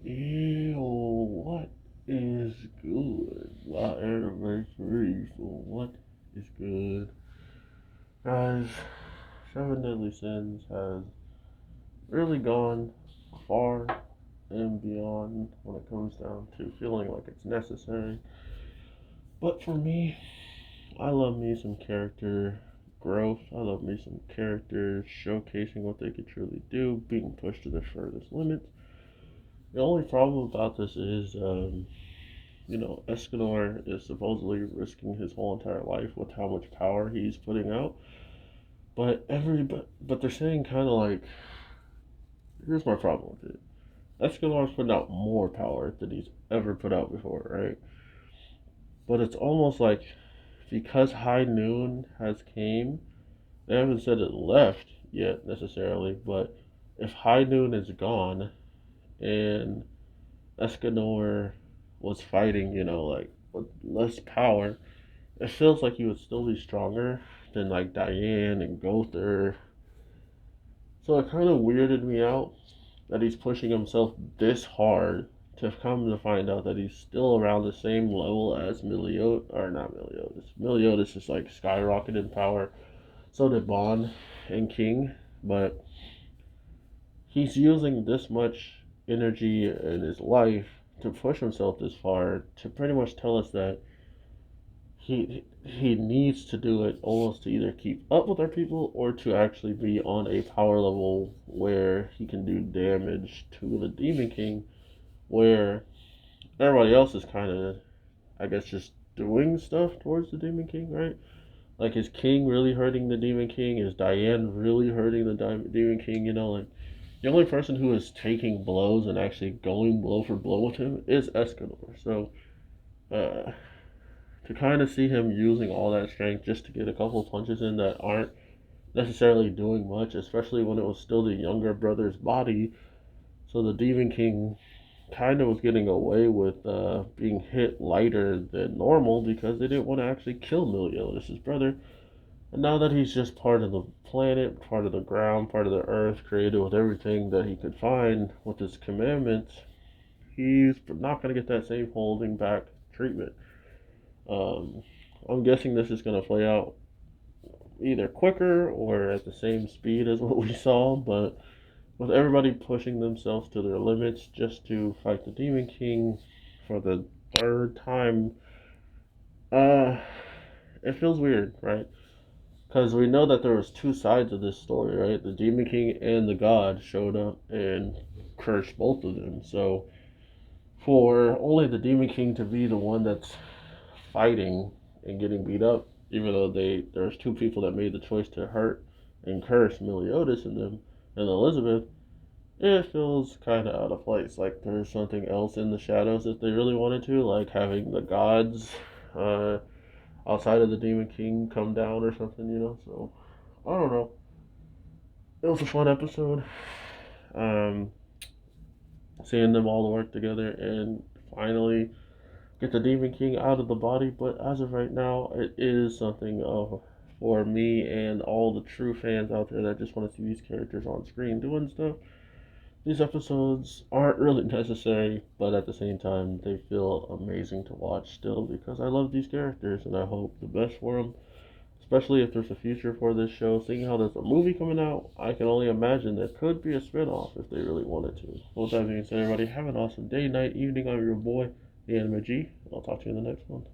Ew, what is good? My anniversary, so what is good? Guys, Seven Deadly Sins has really gone far and beyond when it comes down to feeling like it's necessary. But for me, I love me some character growth. I love me some characters showcasing what they could truly do, being pushed to their furthest limits. The only problem about this is, Escanor is supposedly risking his whole entire life with how much power he's putting out. But they're saying kind of like, here's my problem with it. Escanor's putting out more power than he's ever put out before, right? But it's almost like because High Noon has came, they haven't said it left yet necessarily, but if High Noon is gone and Escanor was fighting, like with less power, it feels like he would still be stronger than like Diane and Gother. So it kind of weirded me out that he's pushing himself this hard to come to find out that he's still around the same level as Meliodas, or not Meliodas. Meliodas is like skyrocketed in power. So did Bond and King, but he's using this much energy in his life to push himself this far to pretty much tell us that he needs to do it almost to either keep up with our people or to actually be on a power level where he can do damage to the Demon King, where everybody else is kind of, I guess, just doing stuff towards the Demon King, right? Like, is King really hurting the Demon King? Is Diane really hurting the Demon King? Like, the only person who is taking blows and actually going blow for blow with him is Escanor. So, uh, to kind of see him using all that strength just to get a couple punches in that aren't necessarily doing much, especially when it was still the younger brother's body. So the Demon King kind of was getting away with being hit lighter than normal because they didn't want to actually kill Meliodas' brother. And now that he's just part of the planet, part of the ground, part of the earth, created with everything that he could find with his commandments, he's not going to get that same holding back treatment. Um, I'm guessing this is going to play out either quicker or at the same speed as what we saw, but with everybody pushing themselves to their limits just to fight the Demon King for the third time, uh, it feels weird, right? Because we know that there was two sides of this story, right? The Demon King and the God showed up and cursed both of them. So for only the Demon King to be the one that's fighting and getting beat up, even though there's two people that made the choice to hurt and curse Meliodas and them and Elizabeth, it feels kind of out of place. Like there's something else in the shadows that they really wanted to, like having the gods uh, outside of the Demon King come down or something. So I don't know. It was a fun episode. Um, Seeing them all work together and finally get the Demon King out of the body, but as of right now, it is something for me and all the true fans out there that just want to see these characters on screen doing stuff. These episodes aren't really necessary, but at the same time, they feel amazing to watch still because I love these characters and I hope the best for them. Especially if there's a future for this show. Seeing how there's a movie coming out, I can only imagine there could be a spin-off if they really wanted to. Well, with that being said, everybody, have an awesome day, night, evening. I'm your boy, the Anime G. I'll talk to you in the next one.